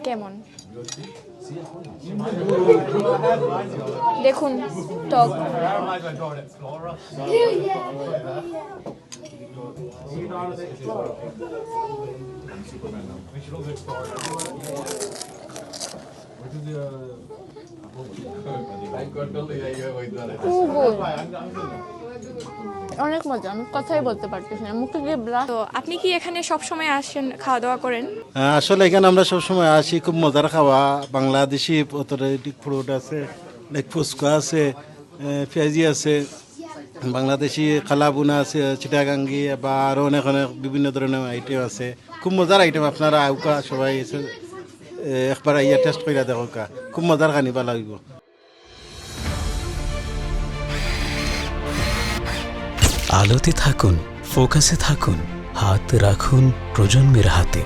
কেমন দেখুন টক। অনেক মজা, আমি কথাই বলতে পারতেছি না, মুখে দিয়ে ব্লাশ। তো আপনি কি এখানে সব সময় আসেন, খাওয়া দাওয়া করেন? আসলে এখানে আমরা সবসময় আসি, খুব মজার খাওয়া। বাংলাদেশি অথেন্টিক ফুড আছে, লাইক ফুচকা আছে, পেঁয়াজি আছে, বাংলাদেশি খালাবুনা আছে, চিটাগাঙ্গি বা আরও অনেক অনেক বিভিন্ন ধরনের আইটেম আছে। খুব মজার আইটেম, আপনারা আউকা সবাই একবার ইয়া টেস্ট করে দেখোকা, খুব মজার খানি ভালো লাগবে। আলোতে থাকুন, ফোকাসে থাকুন, হাত রাখুন প্রজন্মের হাতে।